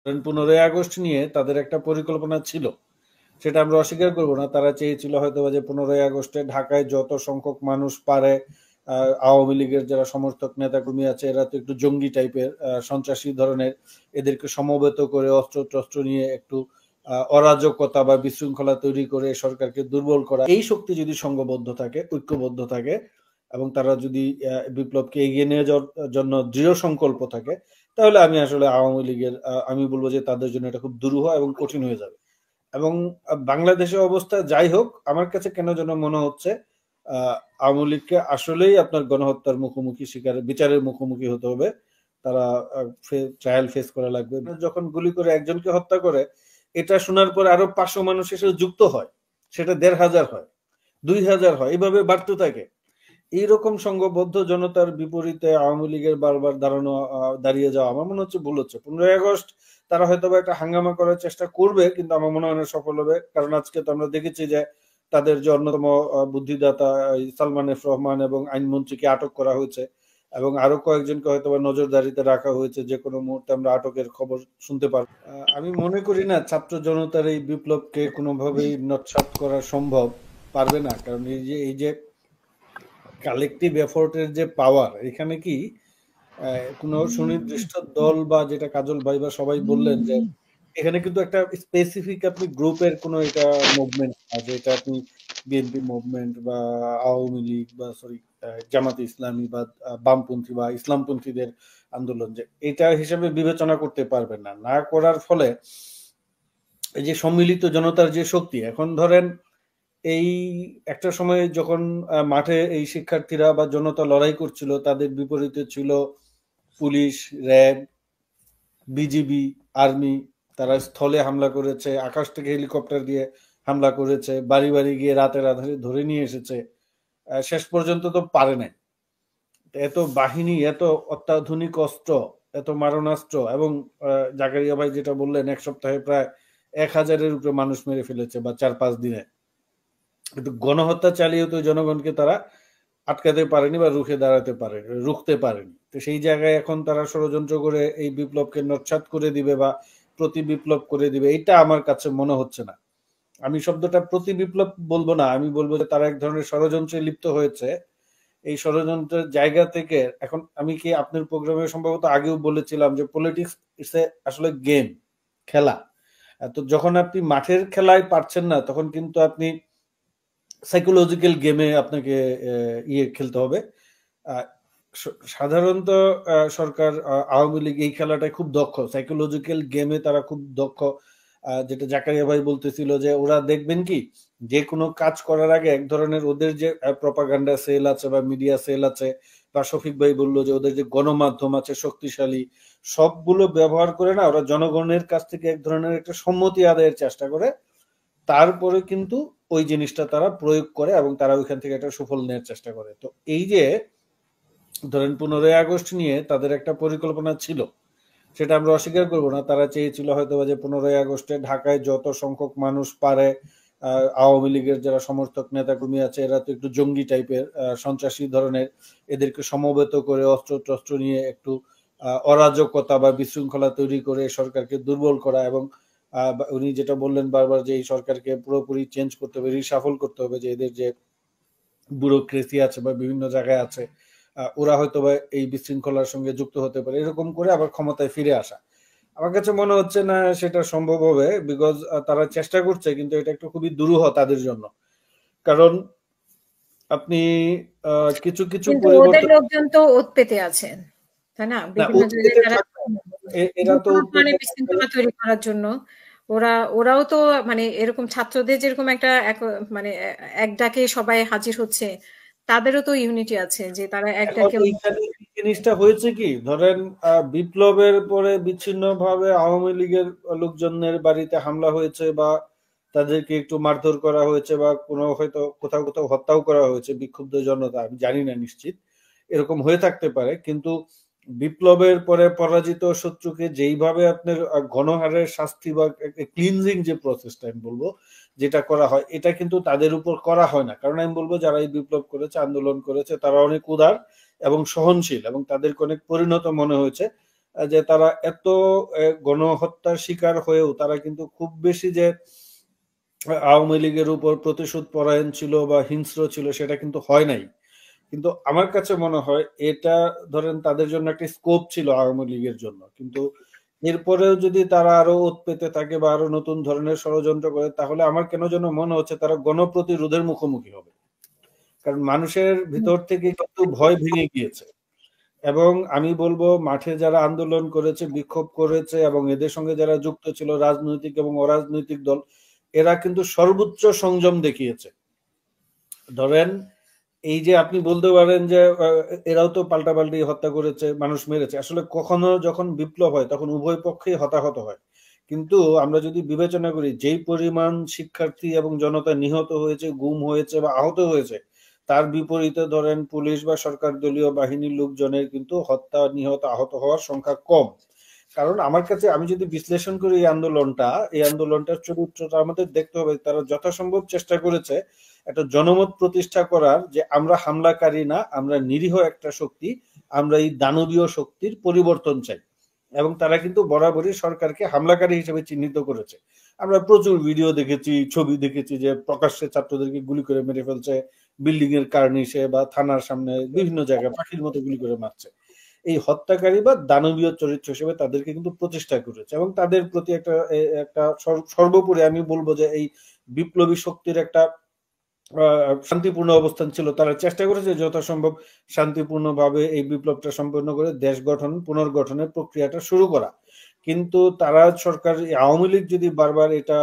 15ই August নিয়ে তাদের একটা পরিকল্পনা ছিল, সেটা আমরা অস্বীকার করব না। তারা চেয়েছিল হয়তো যে 15ই আগস্টে ঢাকায় যত সংখ্যক মানুষ পারে, আওয়ামী লীগের যারা সমর্থক নেতাকর্মী আছে এরা তো একটু জঙ্গি টাইপের, সন্ত্রাসী ধরনের, এদেরকে সমবেত করে অস্ত্র টস্ত্র নিয়ে একটু অরাজকতা বা বিশৃঙ্খলা তৈরি করে সরকারকে দুর্বল করা। এই শক্তি যদি সংঘবদ্ধ থাকে, ঐক্যবদ্ধ থাকে এবং তারা যদি বিপ্লবকে এগিয়ে নিয়ে যাওয়ার জন্য দৃঢ় সংকল্প থাকে, তাহলে আমি আসলে আওয়ামী লীগের আমি বলবো যে তাদের জন্য এটা খুব দুরূহ এবং কঠিন হয়ে যাবে। এবং বাংলাদেশের অবস্থা যাই হোক, আমার কাছে কেন যেন মনে হচ্ছে আওয়ামী লীগকে আসলেই আপনার গণহত্যার মুখোমুখি, বিচারের মুখোমুখি হতে হবে। তারা ট্রায়াল ফেস করা লাগবে। যখন গুলি করে একজনকে হত্যা করে, এটা শোনার পরে আরো 500 মানুষ এসে যুক্ত হয়, সেটা 1500 হয়, 2000 হয়, এইভাবে বাড়তে থাকে। এইরকম সংঘবদ্ধ জনতার বিপরীতে আওয়ামী লীগের বারবার দাঁড়িয়ে যাওয়া আমার মনে হচ্ছে ভুল হচ্ছে। 15ই আগস্ট তারা হয়তো একটা হাঙ্গামা করার চেষ্টা করবে, কিন্তু আমার মনে হয় না সফল হবে। কারণ আজকে তো আমরা দেখেছি যে তাদের যে অন্যতম বুদ্ধিদাতা সালমান এফ রহমান এবং আইনমন্ত্রীকে আটক করা হয়েছে, এবং আরো কয়েকজনকে হয়তো নজরদারিতে রাখা হয়েছে। যে কোনো মুহূর্তে আমরা আটকের খবর শুনতে পারবো। আমি মনে করি না ছাত্র জনতার এই বিপ্লবকে কোনোভাবেই নৎসাৎ করা সম্ভব, পারবে না। কারণ এই যে কালেকটিভ এফোর্টের যে পাওয়ার, এখানে কি কোনো সুনির্দিষ্ট দল বা যেটা কাজল ভাই বা সবাই বললেন যে এখানে কিন্তু একটা স্পেসিফিক আপনি গ্রুপের কোনো এটা মুভমেন্ট না, যে এটা আপনি বিএনপি মুভমেন্ট বা আওয়ামী লীগ বা সরি জামাতে ইসলামী বা বামপন্থী বা ইসলামপন্থীদের আন্দোলন, যে এটা হিসেবে বিবেচনা করতে পারবেন না। না করার ফলে এই যে সম্মিলিত জনতার যে শক্তি, এখন ধরেন এই একটা সময় যখন মাঠে এই শিক্ষার্থীরা বা জনতা লড়াই করছিল, তাদের বিপরীতে ছিল পুলিশ, র্যাব, বিজিবি, আর্মি। তারা স্থলে হামলা করেছে, আকাশ থেকে হেলিকপ্টার দিয়ে হামলা করেছে, বাড়ি বাড়ি গিয়ে রাতের আধারে ধরে নিয়ে এসেছে। শেষ পর্যন্ত তো পারে নাই। এত বাহিনী, এত অত্যাধুনিক অস্ত্র, এত মারণাস্ত্র, এবং জাকারিয়া ভাই যেটা বললেন 1 সপ্তাহে প্রায় 1000-এর উপরে মানুষ মেরে ফেলেছে, বা 4-5 দিনে। কিন্তু গণহত্যা চালিয়ে তো জনগণকে তারা আটকাতে পারেনি বা রুখতে পারেনি। তো সেই জায়গায় এখন তারা ষড়যন্ত্র করে এই বিপ্লবকে নস্যাৎ করে দিবে বা প্রতি বিপ্লব করে দিবে, এটা আমার কাছে মনে হচ্ছে না। আমি শব্দটা প্রতি বিপ্লব বলবো না, আমি বলবো যে তারা এক ধরনের ষড়যন্ত্রে লিপ্ত হয়েছে। এই ষড়যন্ত্রের জায়গা থেকে এখন আমি কি আপনার প্রোগ্রামে সম্ভবত আগেও বলেছিলাম যে পলিটিক্স ইটস আসলে গেম, খেলা। তো যখন আপনি মাঠের খেলায় পারছেন না, তখন কিন্তু আপনি সাইকোলজিক্যাল গেমে আপনাকে খেলতে হবে। সাধারণত সরকার, আওয়ামী লীগ এই খেলাটায় খুব দক্ষ, সাইকোলজিক্যাল গেমে তারা খুব দক্ষ। যেটা জাকারিয়া ভাই বলতেছিল যে ওরা দেখবেন কি যে কোনো কাজ করার আগে এক ধরনের ওদের যে প্রপাগান্ডা সেল আছে বা মিডিয়া সেল আছে, বা শফিক ভাই বললো যে ওদের যে গণমাধ্যম আছে শক্তিশালী, সবগুলো ব্যবহার করে না ওরা জনগণের কাছ থেকে এক ধরনের একটা সম্মতি আদায়ের চেষ্টা করে। তারপরে কিন্তু ওই জিনিসটা তারা প্রয়োগ করে এবং তারা ওইখান থেকে একটা সুফল নেওয়ার চেষ্টা করে। তো এই যে ধরেন 15ই আগস্ট নিয়ে তাদের একটা পরিকল্পনা ছিল, সেটা আমরা অস্বীকার করব না। তারা চেয়েছিল হয়তো যে 15ই আগস্টে ঢাকায় যত সংখ্যক মানুষ পারে, আওয়ামী লীগের যারা সমর্থক নেতাকর্মী আছে এরা তো একটু জঙ্গি টাইপের, সন্ত্রাসী ধরনের, এদেরকে সমবেত করে অস্ত্র টস্ত্র নিয়ে একটু অরাজকতা বা বিশৃঙ্খলা তৈরি করে সরকারকে দুর্বল করা। এবং উনি যেটা বললেন বারবার যে এই সরকারকে পুরোপুরি চেঞ্জ করতে হবে, রিশাফল করতে হবে, যে এদের যে ব্যুরোক্রেসি আছে বা বিভিন্ন জায়গায় আছে ওরা হয়তো বা এই বিশৃঙ্খলার সঙ্গে যুক্ত হতে পারে, এরকম করে আবার ক্ষমতায় ফিরে আসা। আমার কাছে মনে হচ্ছে না সেটা সম্ভব হবে, বিকজ তারা চেষ্টা করছে, কিন্তু এটা একটু খুবই দুরূহ তাদের জন্য। কারণ আপনি কিছু কিছু কিন্তু ওদের পরিবর্তন, লোকজন তো ওত পেতে আছেন, তাই না? না বিভিন্ন জায়গায় তারা এরা তো মানে বিশৃঙ্খলা তৈরি করার জন্য ওরাও তো মানে এরকম ছাত্রদের যেরকম একটা মানে এক ডাকে সবাই হাজির হচ্ছে, তাদেরও তো ইউনিটি আছে যে তারা এক এখন ডাকে। এইখানে জিনিসটা হয়েছে কি, ধরেন বিপ্লবের পরে বিচ্ছিন্ন ভাবে আওয়ামী লীগের লোকজনের বাড়িতে হামলা হয়েছে, বা তাদেরকে একটু মারধর করা হয়েছে, বা কোনো হয়তো কোথাও কোথাও হত্যাও করা হয়েছে বিক্ষুব্ধ জনতা, আমি জানি না নিশ্চিত, এরকম হয়ে থাকতে পারে। কিন্তু বিপ্লবের পরে পরাজিত শত্রুকে যেইভাবে আপনার গণহারে শাস্তি বা ক্লিনজিং যে প্রসেসটা আমি বলবো যেটা করা হয়, এটা কিন্তু তাদের উপর করা হয় না। কারণ আমি বলবো যারা এই বিপ্লব করেছে, আন্দোলন করেছে, তারা অনেক উদার এবং সহনশীল এবং তাদেরকে অনেক পরিণত মনে হয়েছে। যে তারা এত গণহত্যার শিকার হয়েও তারা কিন্তু খুব বেশি যে আওয়ামী লীগের উপর প্রতিশোধ পরায়ণ ছিল বা হিংস্র ছিল সেটা কিন্তু হয় নাই। কিন্তু আমার কাছে মনে হয় এটা ধরেন তাদের জন্য একটা স্কোপ ছিল আওয়ামী লীগের জন্য, কিন্তু এরপরেও যদি তারা আরো ওত পেতে থাকে বা আরো নতুন ধরনের ষড়যন্ত্র করে, তাহলে আমার কেন যেন মনে হচ্ছে তারা গণপ্রতিরোধের মুখোমুখি হবে। কারণ মানুষের ভিতর থেকে কিন্তু ভয় ভেঙে গিয়েছে। এবং আমি বলবো মাঠে যারা আন্দোলন করেছে, বিক্ষোভ করেছে এবং এদের সঙ্গে যারা যুক্ত ছিল রাজনৈতিক এবং অরাজনৈতিক দল, এরা কিন্তু সর্বোচ্চ সংযম দেখিয়েছে। ধরেন এই যে আপনি বলতে পারেন যে এরাও তো পাল্টাপাল্টি হত্যা করেছে, মানুষ মেরেছে, আসলে কখনো যখন বিপ্লব হয় তখন উভয় পক্ষেই হতাহত হয়। কিন্তু আমরা যদি বিবেচনা করি যেই পরিমাণ শিক্ষার্থী এবং জনতা নিহত হয়েছে, গুম হয়েছে বা আহত হয়েছে, তার বিপরীতে ধরেন পুলিশ বা সরকার দলীয় বাহিনীর লোকজনের কিন্তু হত্যা, নিহত, আহত হওয়ার সংখ্যা কম। কারণ আমার কাছে আমি যদি বিশ্লেষণ করি এই আন্দোলনটার চরিত্রটা আমাদের দেখতে হবে। তারা যথাসম্ভব চেষ্টা করেছে একটা জনমত প্রতিষ্ঠা করার, যে আমরা হামলাকারী না, আমরা নিরীহ একটা শক্তি, আমরা এই দানবীয় শক্তির পরিবর্তন চাই। এবং তারা কিন্তু বরাবরই সরকারকে হামলাকারী হিসেবে চিহ্নিত করেছে। আমরা প্রচুর ভিডিও দেখেছি, ছবি দেখেছি যে প্রকাশ্যে ছাত্রদেরকে গুলি করে মেরে ফেলছে, বিল্ডিং এর কার্নিশে বা থানার সামনে বিভিন্ন জায়গায় পাখির মতো গুলি করে মারছে। এই হত্যাকারী বা দানবীয় চরিত্র হিসেবে তাদেরকে কিন্তু প্রতিষ্ঠা করেছে এবং তাদের প্রতি একটা সর্বোপরি আমি বলবো যে এই বিপ্লবী শক্তির একটা শান্তিপূর্ণ অবস্থান ছিল। তারা চেষ্টা করেছে যথাসম্ভব শান্তিপূর্ণভাবে এই বিপ্লবটা সম্পন্ন করে দেশ গঠন, পুনর্গঠনের প্রক্রিয়াটা শুরু করা। কিন্তু তারা সরকার, আওয়ামী লীগ যদি বারবার এটা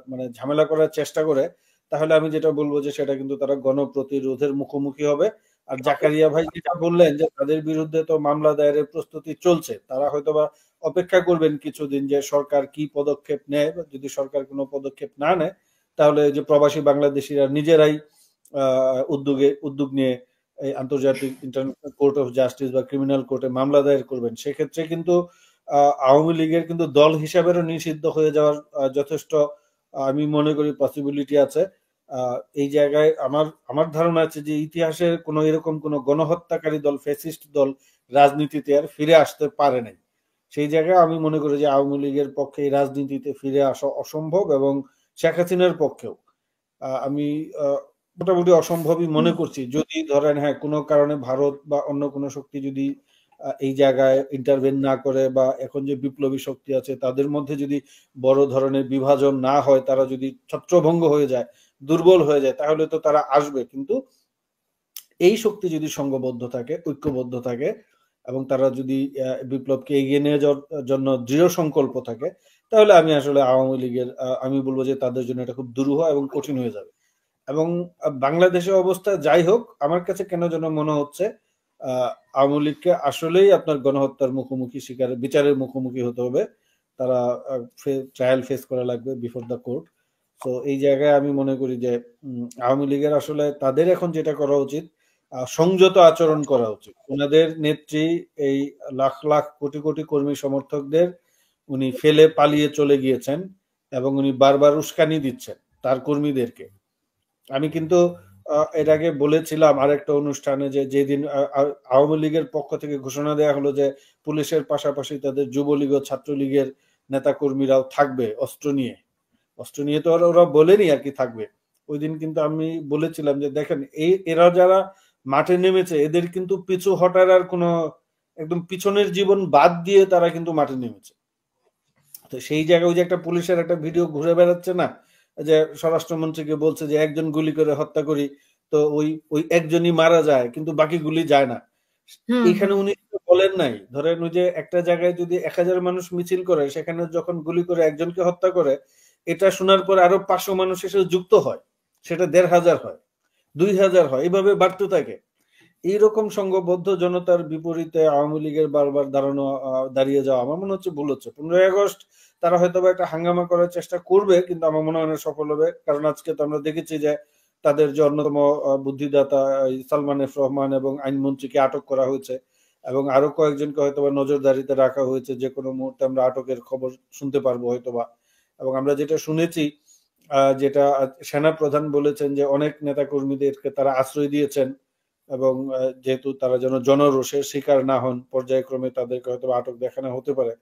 মানে ঝামেলা করার চেষ্টা করে, তাহলে আমি যেটা বলবো যে সেটা কিন্তু তারা গণপ্রতিরোধের মুখোমুখি হবে। আর জাকারিয়া ভাই যেটা বললেন যে তাদের বিরুদ্ধে তো মামলা দায়েরের প্রস্তুতি চলছে, তারা হয়তোবা অপেক্ষা করবেন কিছুদিন যে সরকার কি পদক্ষেপ নেয়। যদি সরকার কোনো পদক্ষেপ না নেয়, তাহলে যে প্রবাসী বাংলাদেশিরা নিজেরাই উদ্যোগ নিয়ে এই আন্তর্জাতিক ইন্টারন্যাশনাল কোর্ট অফ জাস্টিস বা ক্রিমিনাল কোর্টে মামলা দায়ের করবেন। সেক্ষেত্রে কিন্তু আওয়ামী লীগের কিন্তু দল হিসাবেও নিষিদ্ধ হয়ে যাওয়ার যথেষ্ট আমি মনে করি পসিবিলিটি আছে। এই জায়গায় আমার আমার ধারণা আছে যে ইতিহাসের কোনো এরকম কোনো গণহত্যাকারী দল, ফ্যাসিস্ট দল রাজনীতিতে আর ফিরে আসতে পারে নাই। সেই জায়গায় আমি মনে করি যে আওয়ামী লীগের পক্ষে এই রাজনীতিতে ফিরে আসা অসম্ভব, এবং শেখ হাসিনার পক্ষেও আমি মোটামুটি অসম্ভবই মনে করছি। যদি ধরেন হ্যাঁ কোনো কারণে ভারত বা অন্য কোনো শক্তি যদি এই জায়গায় ইন্টারভেন না করে, বা এখন যে বিপ্লবী শক্তি আছে তাদের মধ্যে যদি বড় ধরনের বিভাজন না হয়, তারা যদি ছত্রভঙ্গ হয়ে যায়, দুর্বল হয়ে যায়, তাহলে তো তারা আসবে। কিন্তু এই শক্তি যদি সংঘবদ্ধ থাকে, ঐক্যবদ্ধ থাকে, এবং তারা যদি বিপ্লবকে এগিয়ে নিয়ে যাওয়ার জন্য দৃঢ় সংকল্প থাকে, তাহলে আমি আসলে আওয়ামী লীগের আমি বলবো যে তাদের জন্য এটা খুব দুরূহ এবং কঠিন হয়ে যাবে। এবং বাংলাদেশের অবস্থা যাই হোক, আমার কাছে কেন যেন মনে হচ্ছে আওয়ামী লীগকে আসলেই আপনার গণহত্যার মুখোমুখি, বিচারের মুখোমুখি হতে হবে। তারা ট্রায়াল ফেস করা লাগবে বিফোর দ্য কোর্ট। তো এই জায়গায় আমি মনে করি যে আওয়ামী লীগের আসলে তাদের এখন যেটা করা উচিত, সংযত আচরণ করা উচিত। ওনাদের নেত্রী এই লাখ লাখ কোটি কোটি কর্মী সমর্থকদের উনি ফেলে পালিয়ে চলে গিয়েছেন, এবং উনি বারবার উস্কানি দিচ্ছেন তার কর্মীদেরকে। আমি কিন্তু এর আগে বলেছিলাম আরেকটা অনুষ্ঠানে যে যেদিন আওয়ামী লীগের পক্ষ থেকে ঘোষণা দেওয়া হলো যে পুলিশের পাশাপাশি তাদের যুবলীগ ও ছাত্রলীগের নেতাকর্মীরাও থাকবে অস্ত্র নিয়ে। অস্ত্র নিয়ে তো ওরা বলেনি আর কি থাকবে। ওই দিন কিন্তু আমি বলেছিলাম যে দেখেন এরা যারা মাঠে নেমেছে, এদের কিন্তু পিছু হটার আর কোনো, একদম পিছনের জীবন বাদ দিয়ে তারা কিন্তু মাঠে নেমেছে। তো সেই জায়গায় ওই যে একটা পুলিশের একটা ভিডিও ঘুরে বেড়াচ্ছে না, যে স্বরাষ্ট্রমন্ত্রীকে বলছে যে একজন গুলি করে হত্যা করি, তো ওই ওই একজনই মারা যায় কিন্তু বাকি গুলি যায় না। এখানে উনি বলেন নাই, ধরেন ওই যে একটা জায়গায় যদি 1000 মানুষ মিছিল করে, সেখানে যখন গুলি করে একজনকে হত্যা করে, এটা শোনার পর আরো 500 মানুষ এসে যুক্ত হয়, সেটা 1500 হয়, 2000 হয়, এইভাবে বাড়তে থাকে। এইরকম সংঘবদ্ধ জনতার বিপরীতে আওয়ামী লীগের বারবার দাঁড়িয়ে যাওয়া আমার মনে হচ্ছে ভুল হচ্ছে। 15ই আগস্ট তারা হয়তো একটা হাঙ্গামা করার চেষ্টা করবে, কিন্তু আমার মনে হয় না সফল হবে। কারণ আজকে তো আমরা দেখেছি যে তাদের যে অন্যতম বুদ্ধিদাতা সালমান এফ রহমান এবং আইনমন্ত্রীকে আটক করা হয়েছে, এবং আরো কয়েকজনকে হয়তোবা নজরদারিতে রাখা হয়েছে। যে কোনো মুহূর্তে আমরা আটকের খবর শুনতে পারবো হয়তোবা। এবং আমরা যেটা শুনেছি, যেটা সেনা প্রধান বলেছেন যে অনেক নেতা কর্মীদেরকে তারা আশ্রয় দিয়েছেন এবং যেহেতু তারা যেন জনরোষের শিকার না হন, পর্যায়ক্রমে তাদেরকে হয়তো আটক দেখানো হতে পারে।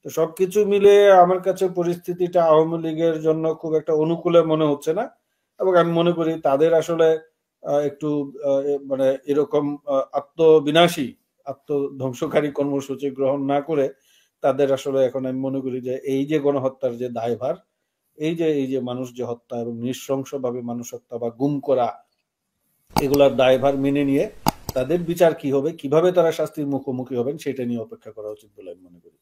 তো সবকিছু মিলে আমার কাছে পরিস্থিতিটা আওয়ামী লীগের জন্য খুব একটা অনুকূলে মনে হচ্ছে না, এবং আমি মনে করি তাদের আসলে একটু মানে এরকম আত্মবিনাশী, আত্মধ্বংসকারী কর্মসূচি গ্রহণ না করে তাদের আসলে এখন আমি মনে করি যে এই যে গণহত্যার যে দায়ভার, এই যে মানুষ যে হত্যা এবং নৃশংসভাবে মানুষ হত্যা বা গুম করা, এগুলার দায়ভার মেনে নিয়ে তাদের বিচার কি হবে, কিভাবে তারা শাস্তির মুখোমুখি হবেন সেটা নিয়ে অপেক্ষা করা উচিত বলে আমি মনে করি।